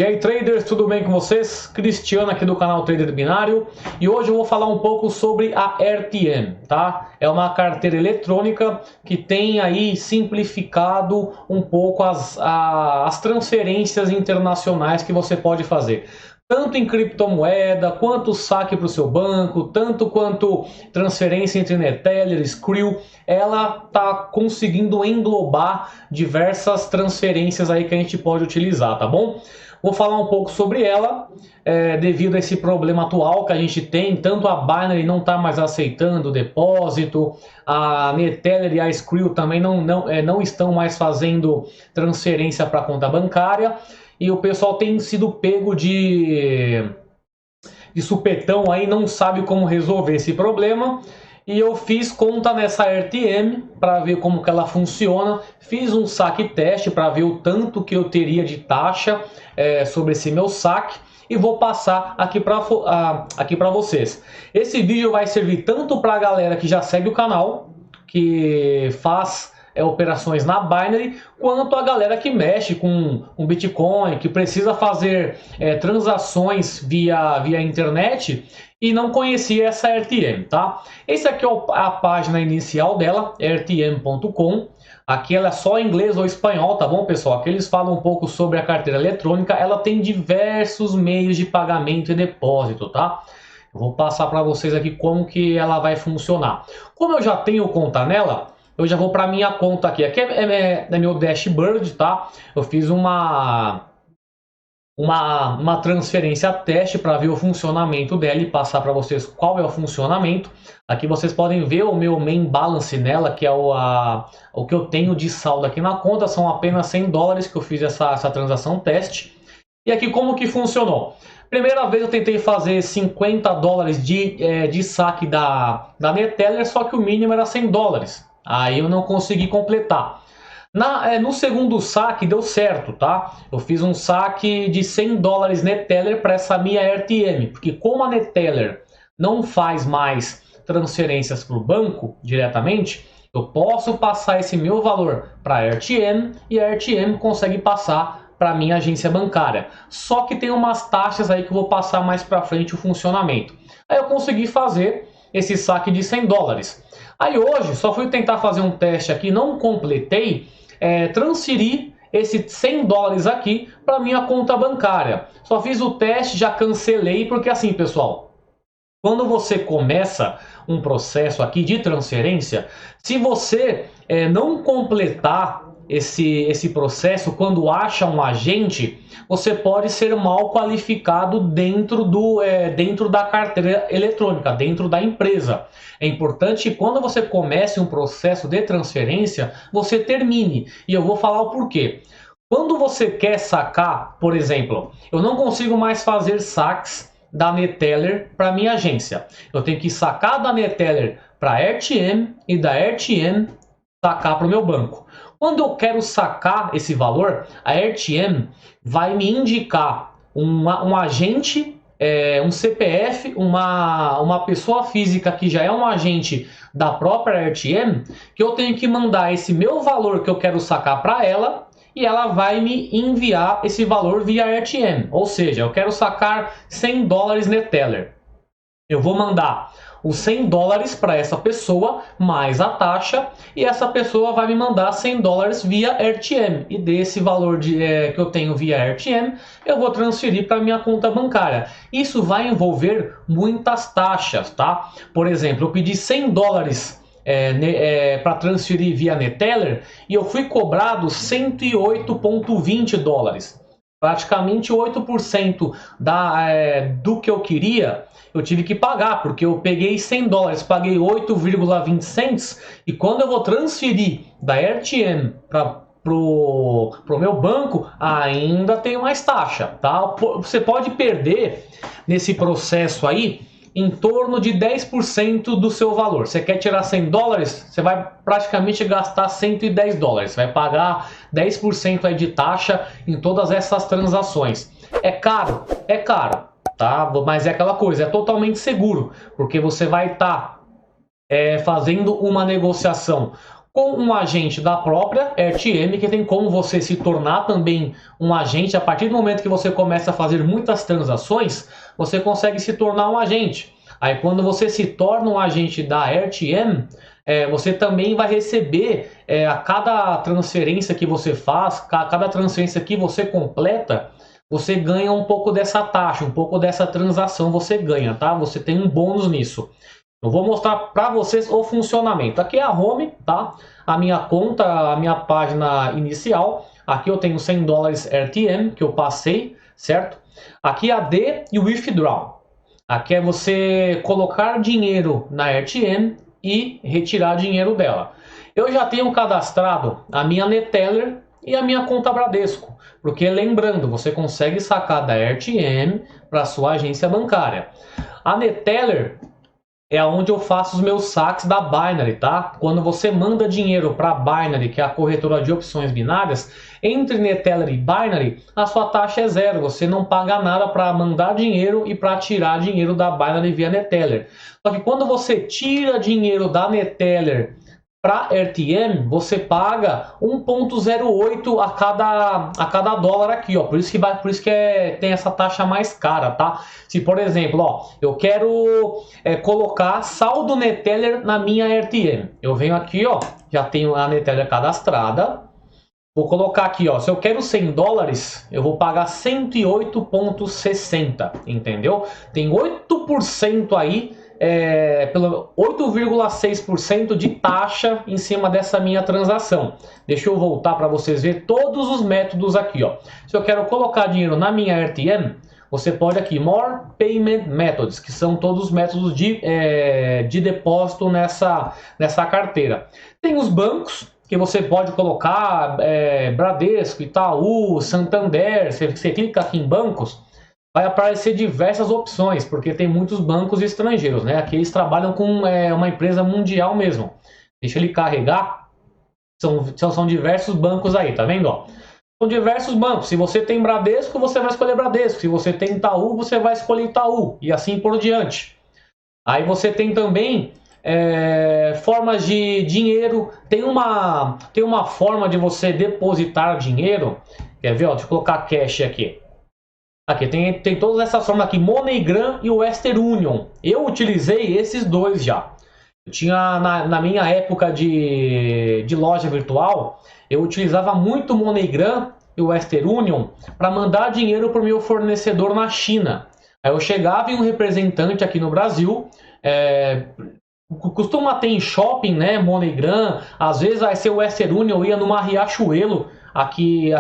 E aí, traders, tudo bem com vocês? Cristiano aqui do canal Trader Binário, e hoje eu vou falar um pouco sobre a RTM, tá? É uma carteira eletrônica que tem aí simplificado um pouco as transferências internacionais que você pode fazer. Tanto em criptomoeda, quanto saque para o seu banco, tanto quanto transferência entre Neteller, Skrill, ela está conseguindo englobar diversas transferências aí que a gente pode utilizar, tá bom? Vou falar um pouco sobre ela, devido a esse problema atual que a gente tem, tanto a Binance não está mais aceitando o depósito, a Neteller e a Skrill também não estão mais fazendo transferência para conta bancária, e o pessoal tem sido pego de supetão aí, não sabe como resolver esse problema. E eu fiz conta nessa RTM para ver como que ela funciona. Fiz um saque teste para ver o tanto que eu teria de taxa sobre esse meu saque. E vou passar aqui para vocês. Esse vídeo vai servir tanto para a galera que já segue o canal, que faz operações na Binance, quanto a galera que mexe com Bitcoin, que precisa fazer transações via internet e não conhecia essa RTM, tá? Esse aqui é a página inicial dela, rtm.com. Aqui ela é só em inglês ou espanhol, tá bom, pessoal? Aqui eles falam um pouco sobre a carteira eletrônica. Ela tem diversos meios de pagamento e depósito, tá? Eu vou passar para vocês aqui como que ela vai funcionar. Como eu já tenho conta nela, eu já vou para minha conta aqui. Aqui é meu dashboard, tá? Eu fiz uma transferência teste para ver o funcionamento dela e passar para vocês qual é o funcionamento. Aqui vocês podem ver o meu main balance nela, que é o que eu tenho de saldo aqui na conta. São apenas 100 dólares que eu fiz essa transação teste. E aqui como que funcionou? Primeira vez eu tentei fazer 50 dólares de saque da Neteller, só que o mínimo era 100 dólares. Aí eu não consegui completar. No segundo saque deu certo, tá? Eu fiz um saque de 100 dólares Neteller para essa minha RTM, porque como a Neteller não faz mais transferências para o banco diretamente, eu posso passar esse meu valor para a RTM e a RTM consegue passar para minha agência bancária. Só que tem umas taxas aí que eu vou passar mais para frente o funcionamento. Aí eu consegui fazer esse saque de 100 dólares. Aí hoje só fui tentar fazer um teste aqui, não completei, transferir esses 100 dólares aqui para minha conta bancária. Só fiz o teste, já cancelei, porque assim, pessoal, quando você começa um processo aqui de transferência, se você não completar esse processo, quando acha um agente, você pode ser mal qualificado dentro da carteira eletrônica, dentro da empresa. É importante que quando você comece um processo de transferência, você termine. E eu vou falar o porquê. Quando você quer sacar, por exemplo, eu não consigo mais fazer saques da Neteller para minha agência. Eu tenho que sacar da Neteller para a RTM e da RTM sacar para o meu banco. Quando eu quero sacar esse valor, a RTM vai me indicar um agente, um CPF, uma pessoa física que já é um agente da própria RTM, que eu tenho que mandar esse meu valor que eu quero sacar para ela, e ela vai me enviar esse valor via RTM. Ou seja, eu quero sacar 100 dólares Neteller. Eu vou mandar os 100 dólares para essa pessoa, mais a taxa, e essa pessoa vai me mandar 100 dólares via RTM. E desse valor que eu tenho via RTM, eu vou transferir para minha conta bancária. Isso vai envolver muitas taxas, tá? Por exemplo, eu pedi 100 dólares para transferir via Neteller e eu fui cobrado 108,20 dólares. Praticamente 8% do que eu queria, eu tive que pagar, porque eu peguei 100 dólares, paguei 8,20 cents, e quando eu vou transferir da RTM pro meu banco, ainda tem mais taxa, tá? Você pode perder nesse processo aí em torno de 10% do seu valor. Você quer tirar 100 dólares, você vai praticamente gastar 110 dólares. Você vai pagar 10% aí de taxa em todas essas transações. É caro, tá? Mas é aquela coisa, é totalmente seguro, porque você vai estar fazendo uma negociação com um agente da própria RTM, que tem como você se tornar também um agente. A partir do momento que você começa a fazer muitas transações, você consegue se tornar um agente. Aí quando você se torna um agente da RTM, você também vai receber a cada transferência que você faz, cada transferência que você completa, você ganha um pouco dessa taxa, um pouco dessa transação você ganha, tá? Você tem um bônus nisso. Eu vou mostrar para vocês o funcionamento. Aqui é a home, tá? A minha conta, a minha página inicial. Aqui eu tenho $100 RTM que eu passei, certo? Aqui a D e o withdraw. Aqui é você colocar dinheiro na RTM e retirar dinheiro dela. Eu já tenho cadastrado a minha Neteller e a minha conta Bradesco, porque lembrando, você consegue sacar da RTM para sua agência bancária. A Neteller é onde eu faço os meus saques da Binary, tá? Quando você manda dinheiro para a Binary, que é a corretora de opções binárias, entre Neteller e Binary, a sua taxa é zero. Você não paga nada para mandar dinheiro e para tirar dinheiro da Binary via Neteller. Só que quando você tira dinheiro da Neteller para RTM, você paga 1,08 a cada dólar aqui, ó. Por isso que tem essa taxa mais cara, tá? Se, por exemplo, ó, eu quero colocar saldo Neteller na minha RTM, eu venho aqui, ó, já tenho a Neteller cadastrada. Vou colocar aqui, ó, se eu quero $100, eu vou pagar 108,60, entendeu? Tem 8% aí, pelo 8,6% de taxa em cima dessa minha transação. Deixa eu voltar para vocês verem todos os métodos aqui, ó. Se eu quero colocar dinheiro na minha RTM, você pode aqui, More Payment Methods, que são todos os métodos de depósito nessa carteira. Tem os bancos, que você pode colocar Bradesco, Itaú, Santander. Você clica aqui em bancos, vai aparecer diversas opções, porque tem muitos bancos estrangeiros, né? Aqui eles trabalham com uma empresa mundial mesmo. Deixa ele carregar. São diversos bancos aí, tá vendo? Ó? São diversos bancos. Se você tem Bradesco, você vai escolher Bradesco. Se você tem Itaú, você vai escolher Itaú. E assim por diante. Aí você tem também formas de dinheiro. Tem uma forma de você depositar dinheiro. Quer ver? Ó, deixa eu colocar cash aqui. Aqui tem todas essas formas aqui, MoneyGram e o Western Union. Eu utilizei esses dois já. Eu tinha na minha época de loja virtual, eu utilizava muito o MoneyGram e o Western Union para mandar dinheiro para o meu fornecedor na China. Aí eu chegava em um representante aqui no Brasil, costuma ter em shopping, né, MoneyGram, às vezes vai ser o Western Union, eu ia numa Riachuelo, aqui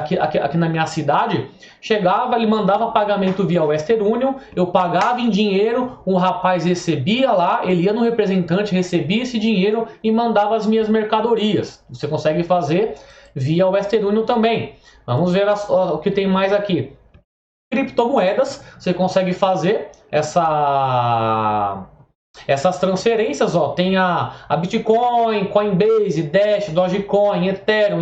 na minha cidade, chegava, ele mandava pagamento via Western Union, eu pagava em dinheiro, um rapaz recebia lá, ele ia no representante, recebia esse dinheiro e mandava as minhas mercadorias. Você consegue fazer via Western Union também. Vamos ver o que tem mais aqui. Criptomoedas, você consegue fazer essas transferências, ó, tem a Bitcoin, Coinbase, Dash, Dogecoin, Ethereum,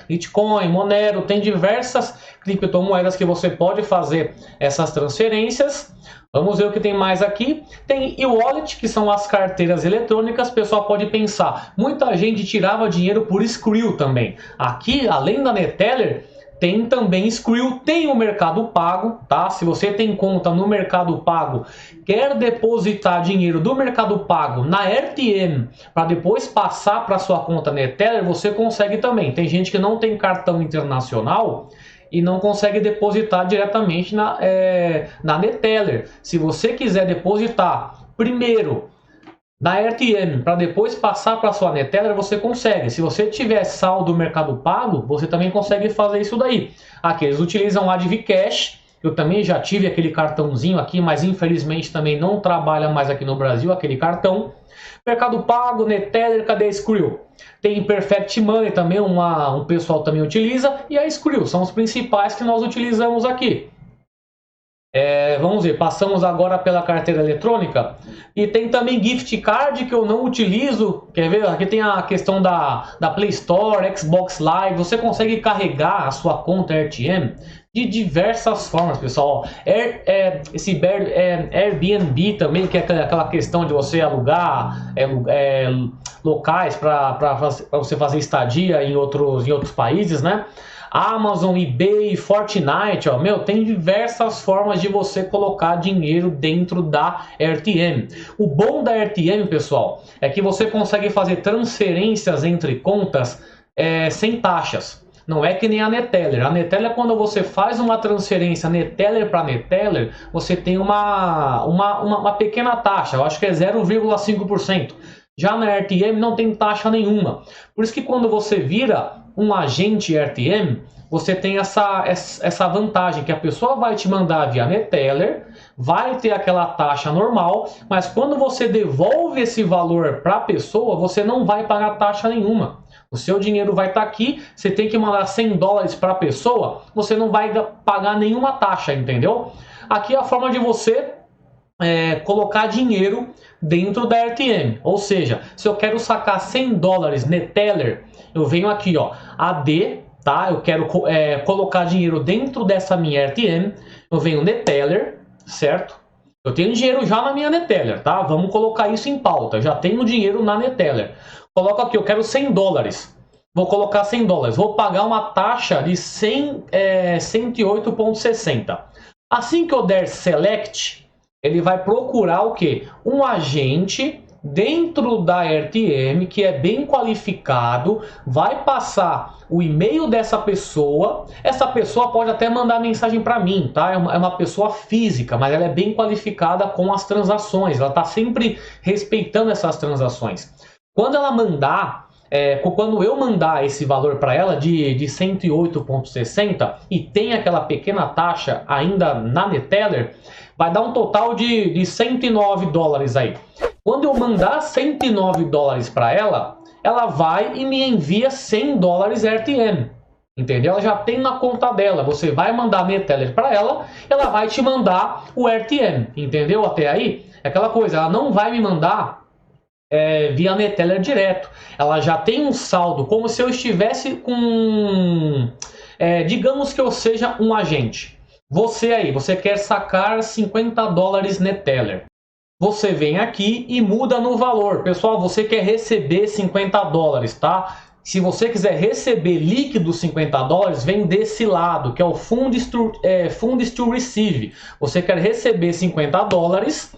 Litecoin, Monero, tem diversas criptomoedas que você pode fazer essas transferências. Vamos ver o que tem mais aqui. Tem e-wallet, que são as carteiras eletrônicas. O pessoal pode pensar, muita gente tirava dinheiro por Skrill também. Aqui, além da Neteller, tem também Skrill, tem o Mercado Pago, tá? Se você tem conta no Mercado Pago, quer depositar dinheiro do Mercado Pago na RTM para depois passar para sua conta Neteller, você consegue também. Tem gente que não tem cartão internacional e não consegue depositar diretamente na Neteller. Se você quiser depositar primeiro na RTM para depois passar para sua Neteller, você consegue. Se você tiver saldo do Mercado Pago, você também consegue fazer isso daí. Aqui eles utilizam o Advcash. Eu também já tive aquele cartãozinho aqui, mas infelizmente também não trabalha mais aqui no Brasil aquele cartão. Mercado Pago, Neteller, cadê a Skrill? Tem Perfect Money também, um pessoal também utiliza, e a Skrill, são os principais que nós utilizamos aqui. Vamos ver, passamos agora pela carteira eletrônica. E tem também gift card que eu não utilizo. Quer ver? Aqui tem a questão da Play Store, Xbox Live. Você consegue carregar a sua conta RTM de diversas formas, pessoal. Esse Airbnb também, que é aquela questão de você alugar locais para você fazer estadia em outros países, né? Amazon, eBay, Fortnite, ó, meu, tem diversas formas de você colocar dinheiro dentro da RTM. O bom da RTM, pessoal, é que você consegue fazer transferências entre contas sem taxas. Não é que nem a Neteller. A Neteller, quando você faz uma transferência Neteller para Neteller, você tem uma pequena taxa, eu acho que é 0,5%. Já na RTM não tem taxa nenhuma. Por isso que quando você vira um agente RTM, você tem essa vantagem, que a pessoa vai te mandar via Neteller, vai ter aquela taxa normal, mas quando você devolve esse valor para a pessoa, você não vai pagar taxa nenhuma. O seu dinheiro vai estar aqui, você tem que mandar 100 dólares para a pessoa, você não vai pagar nenhuma taxa, entendeu? Aqui é a forma de você colocar dinheiro dentro da RTM. Ou seja, se eu quero sacar 100 dólares Neteller, eu venho aqui, ó, AD, tá? Eu quero colocar dinheiro dentro dessa minha RTM, eu venho Neteller, certo? Eu tenho dinheiro já na minha Neteller, tá? Vamos colocar isso em pauta. Já tenho dinheiro na Neteller. Coloco aqui, eu quero 100 dólares. Vou colocar 100 dólares. Vou pagar uma taxa de 108,60. Assim que eu der Select, ele vai procurar o quê? Um agente dentro da RTM que é bem qualificado, vai passar o e-mail dessa pessoa. Essa pessoa pode até mandar mensagem para mim, tá? É uma pessoa física, mas ela é bem qualificada com as transações. Ela está sempre respeitando essas transações. Quando ela mandar, quando eu mandar esse valor para ela de 108,60 e tem aquela pequena taxa ainda na Neteller, vai dar um total de 109 dólares aí. Quando eu mandar 109 dólares para ela, ela vai e me envia 100 dólares RTM. Entendeu? Ela já tem na conta dela. Você vai mandar a Neteller para ela, ela vai te mandar o RTM. Entendeu? Até aí, é aquela coisa, ela não vai me mandar via Neteller direto. Ela já tem um saldo, como se eu estivesse com... digamos que eu seja um agente. Você aí, você quer sacar 50 dólares Neteller. Você vem aqui e muda no valor. Pessoal, você quer receber 50 dólares, tá? Se você quiser receber líquido 50 dólares, vem desse lado, que é o Funds to Receive. Você quer receber 50 dólares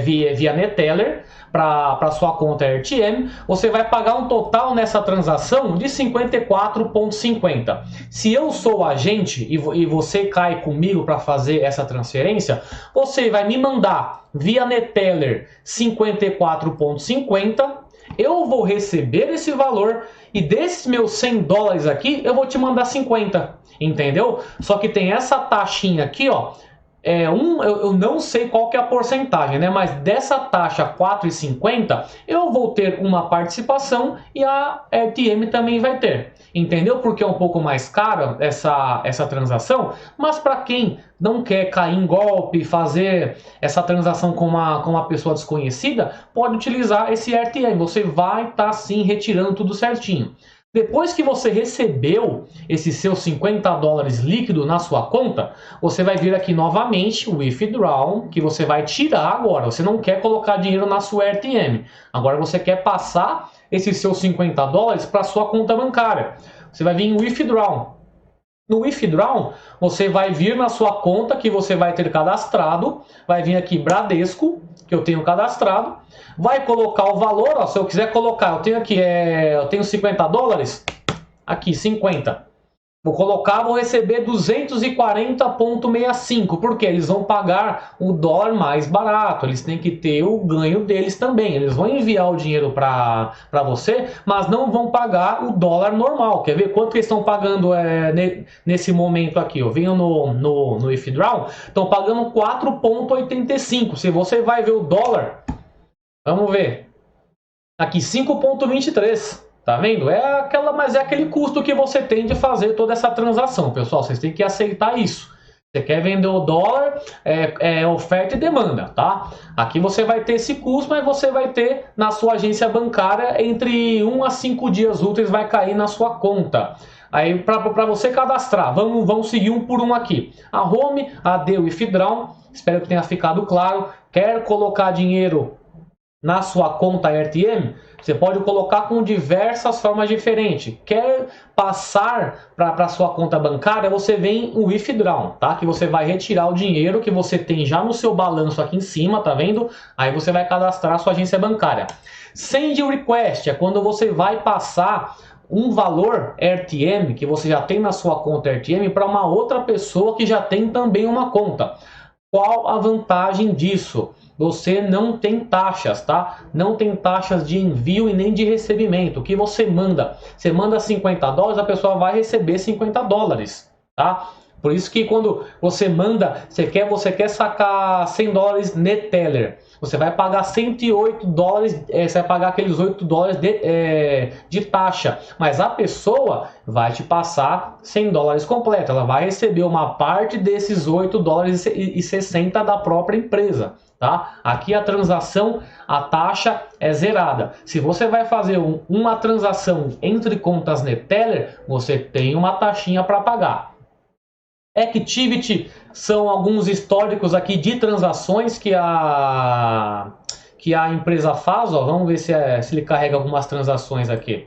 via Neteller para sua conta RTM, você vai pagar um total nessa transação de 54,50. Se eu sou o agente e você cai comigo para fazer essa transferência, você vai me mandar via Neteller 54,50, eu vou receber esse valor e desses meus 100 dólares aqui, eu vou te mandar 50, entendeu? Só que tem essa taxinha aqui, ó. Eu não sei qual que é a porcentagem, né? Mas dessa taxa 4,50 eu vou ter uma participação e a RTM também vai ter. Entendeu? Porque é um pouco mais cara essa transação, mas para quem não quer cair em golpe, fazer essa transação com uma pessoa desconhecida, pode utilizar esse RTM. Você vai estar sim retirando tudo certinho. Depois que você recebeu esses seus 50 dólares líquido na sua conta, você vai vir aqui novamente o Withdraw, que você vai tirar agora. Você não quer colocar dinheiro na sua RTM. Agora você quer passar esses seus 50 dólares para sua conta bancária. Você vai vir em Withdraw. No Withdraw, você vai vir na sua conta que você vai ter cadastrado, vai vir aqui Bradesco, que eu tenho cadastrado, vai colocar o valor, ó, se eu quiser colocar, eu tenho aqui, eu tenho 50 dólares, aqui 50. Vou colocar, vou receber 240,65, porque eles vão pagar o dólar mais barato, eles têm que ter o ganho deles também. Eles vão enviar o dinheiro para você, mas não vão pagar o dólar normal. Quer ver quanto eles estão pagando nesse momento aqui? Eu venho no Withdraw, estão pagando 4,85. Se você vai ver o dólar, vamos ver, aqui 5,23. Tá vendo? Mas é aquele custo que você tem de fazer toda essa transação, pessoal. Vocês têm que aceitar isso. Você quer vender o dólar, oferta e demanda, tá? Aqui você vai ter esse custo, mas você vai ter na sua agência bancária entre 1 a 5 dias úteis vai cair na sua conta. Aí para você cadastrar, vamos seguir um por um aqui. A Home, AD Withdraw, espero que tenha ficado claro. Quer colocar dinheiro na sua conta RTM? Você pode colocar com diversas formas diferentes. Quer passar para a sua conta bancária? Você vem o Withdraw, tá? Que você vai retirar o dinheiro que você tem já no seu balanço aqui em cima, tá vendo? Aí você vai cadastrar a sua agência bancária. Send Request é quando você vai passar um valor RTM que você já tem na sua conta RTM para uma outra pessoa que já tem também uma conta. Qual a vantagem disso? Você não tem taxas, tá? Não tem taxas de envio e nem de recebimento. O que você manda? Você manda 50 dólares, a pessoa vai receber 50 dólares, tá? Por isso que quando você manda, você quer sacar 100 dólares Neteller, você vai pagar 108 dólares, você vai pagar aqueles 8 dólares de taxa, mas a pessoa vai te passar 100 dólares completo, ela vai receber uma parte desses 8 dólares e 60 da própria empresa. Tá? Aqui a transação, a taxa é zerada. Se você vai fazer uma transação entre contas Neteller, você tem uma taxinha para pagar. Activity são alguns históricos aqui de transações que a empresa faz. Ó. Vamos ver se ele carrega algumas transações aqui.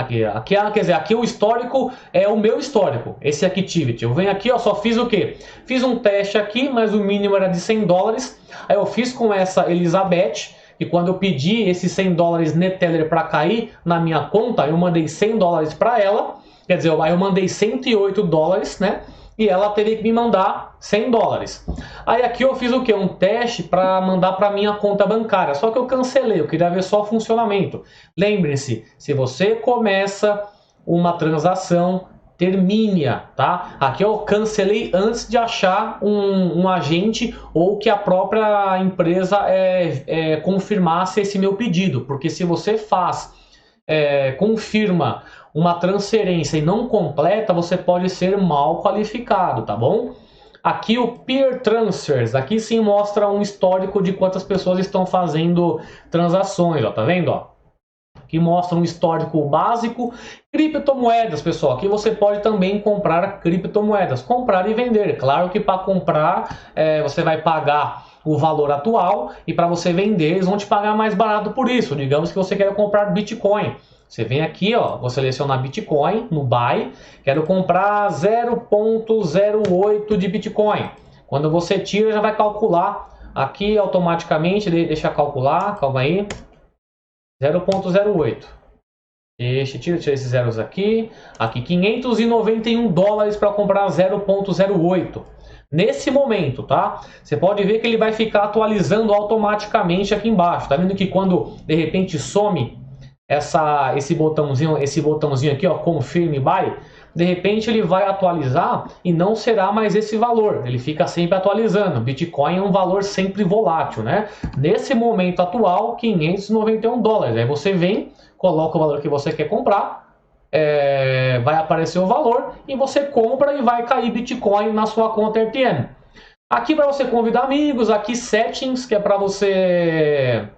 Quer dizer, aqui o histórico é o meu histórico, esse Activity. Eu venho aqui, ó, só fiz o quê? Fiz um teste aqui, mas o mínimo era de 100 dólares. Aí eu fiz com essa Elizabeth, e quando eu pedi esses 100 dólares Neteller para cair na minha conta, eu mandei 100 dólares para ela. Quer dizer, aí eu mandei 108 dólares, né? E ela teve que me mandar 100 dólares. Aí aqui eu fiz o que? Um teste para mandar para minha conta bancária. Só que eu cancelei, eu queria ver só o funcionamento. Lembre-se, se você começa uma transação, termine-a, tá? Aqui eu cancelei antes de achar um agente ou que a própria empresa confirmasse esse meu pedido. Porque se você confirma uma transferência e não completa, você pode ser mal qualificado, tá bom? Aqui o Peer Transfers, aqui sim mostra um histórico de quantas pessoas estão fazendo transações, ó, tá vendo, ó? Aqui mostra um histórico básico. Criptomoedas, pessoal, aqui você pode também comprar criptomoedas, comprar e vender. Claro que para comprar você vai pagar o valor atual e para você vender eles vão te pagar mais barato por isso. Digamos que você quer comprar Bitcoin. Você vem aqui, ó, vou selecionar Bitcoin no Buy, quero comprar 0.08 de Bitcoin. Quando você tira, já vai calcular aqui automaticamente, deixa calcular, calma aí, 0.08. Tira esses zeros aqui, 591 dólares para comprar 0.08. Nesse momento, tá? Você pode ver que ele vai ficar atualizando automaticamente aqui embaixo. Tá vendo que quando de repente some esse botãozinho aqui, ó, Confirm Buy, de repente ele vai atualizar e não será mais esse valor, ele fica sempre atualizando. Bitcoin é um valor sempre volátil, né? Nesse momento atual, 591 dólares. Aí você vem, coloca o valor que você quer comprar, vai aparecer o valor e você compra e vai cair Bitcoin na sua conta RTM. Aqui para você convidar amigos, aqui Settings, que é para você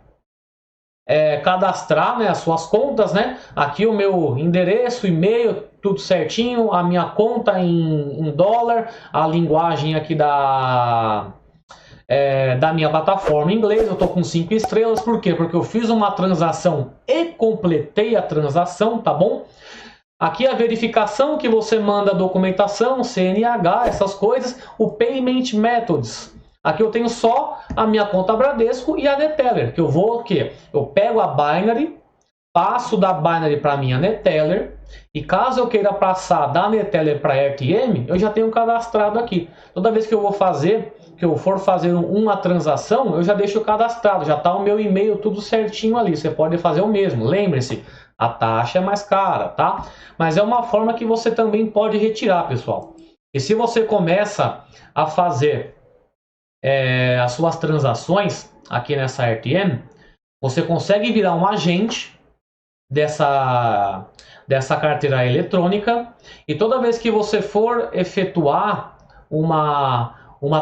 cadastrar, né, as suas contas, né? Aqui o meu endereço, e-mail, tudo certinho, a minha conta em dólar, a linguagem aqui da minha plataforma em inglês, eu tô com 5 estrelas, por quê? Porque eu fiz uma transação e completei a transação, tá bom? Aqui a verificação que você manda a documentação, CNH, essas coisas, o Payment Methods. Aqui eu tenho só a minha conta Bradesco e a Neteller, que eu vou o quê? Eu pego a Binary, passo da Binary para a minha Neteller, e caso eu queira passar da Neteller para a RTM, eu já tenho cadastrado aqui. Toda vez que eu for fazer uma transação, eu já deixo cadastrado, já está o meu e-mail tudo certinho ali, você pode fazer o mesmo. Lembre-se, a taxa é mais cara, tá? Mas é uma forma que você também pode retirar, pessoal. E se você começa a fazer as suas transações aqui nessa RTM, você consegue virar um agente dessa carteira eletrônica, e toda vez que você for efetuar uma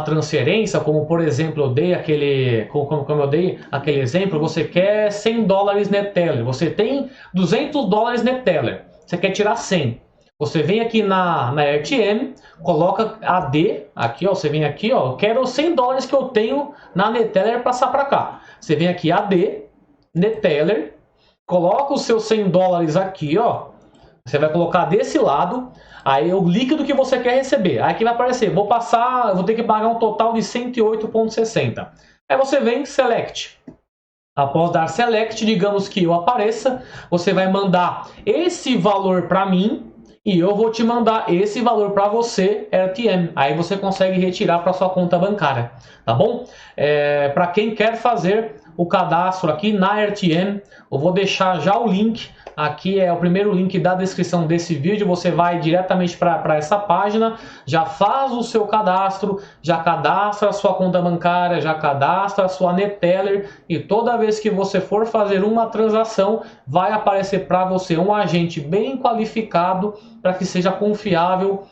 transferência, como por exemplo eu dei aquele exemplo, você quer 100 dólares Neteller, você tem 200 dólares Neteller, você quer tirar 100. Você vem aqui na RTM, coloca AD, aqui ó, você vem aqui ó, quero 100 dólares que eu tenho na Neteller passar para cá. Você vem aqui AD, Neteller, coloca os seus 100 dólares aqui ó, você vai colocar desse lado, aí o líquido que você quer receber. Aí aqui vai aparecer, vou ter que pagar um total de 108,60. Aí você vem Select. Após dar Select, digamos que eu apareça, você vai mandar esse valor para mim e eu vou te mandar esse valor para você, RTM. Aí você consegue retirar para sua conta bancária, tá bom? Para quem quer fazer o cadastro aqui na RTM, eu vou deixar já o link. Aqui é o primeiro link da descrição desse vídeo, você vai diretamente para essa página, já faz o seu cadastro, já cadastra a sua conta bancária, já cadastra a sua Neteller e toda vez que você for fazer uma transação, vai aparecer para você um agente bem qualificado para que seja confiável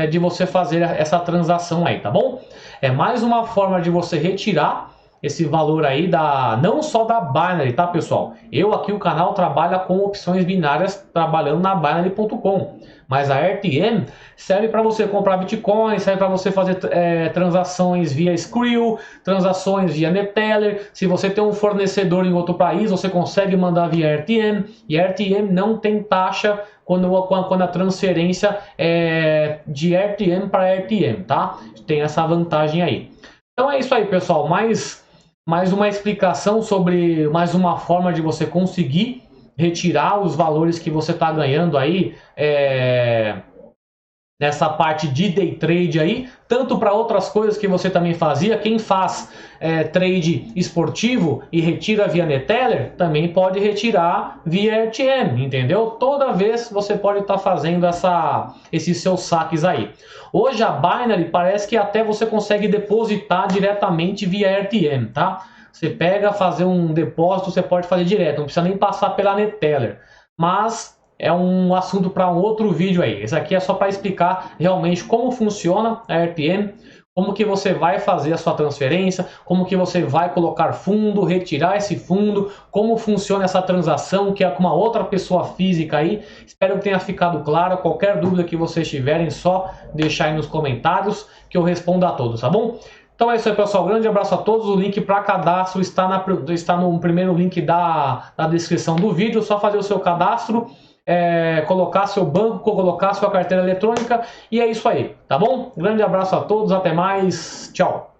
de você fazer essa transação aí, tá bom? É mais uma forma de você retirar esse valor aí não só da Binary, tá pessoal? Eu aqui o canal trabalha com opções binárias trabalhando na Binary.com, mas a RTM serve para você comprar Bitcoin, serve para você fazer transações via Skrill, transações via Neteller. Se você tem um fornecedor em outro país, você consegue mandar via RTM, e a RTM não tem taxa quando a transferência é de RTM para RTM, tá? Tem essa vantagem aí. Então é isso aí, pessoal. Mais uma explicação sobre mais uma forma de você conseguir retirar os valores que você está ganhando aí nessa parte de day trade aí, tanto para outras coisas que você também fazia. Quem faz trade esportivo e retira via Neteller, também pode retirar via RTM, entendeu? Toda vez você pode estar fazendo esses seus saques aí. Hoje a Binary parece que até você consegue depositar diretamente via RTM, tá? Você pega, fazer um depósito, você pode fazer direto, não precisa nem passar pela Neteller. Mas é um assunto para um outro vídeo aí. Esse aqui é só para explicar realmente como funciona a RTM, como que você vai fazer a sua transferência, como que você vai colocar fundo, retirar esse fundo, como funciona essa transação que é com uma outra pessoa física aí. Espero que tenha ficado claro. Qualquer dúvida que vocês tiverem, só deixar aí nos comentários que eu respondo a todos, tá bom? Então é isso aí, pessoal. Grande abraço a todos. O link para cadastro está no primeiro link da descrição do vídeo. Só fazer o seu cadastro, colocar seu banco, colocar sua carteira eletrônica, e é isso aí, tá bom? Grande abraço a todos, até mais, tchau!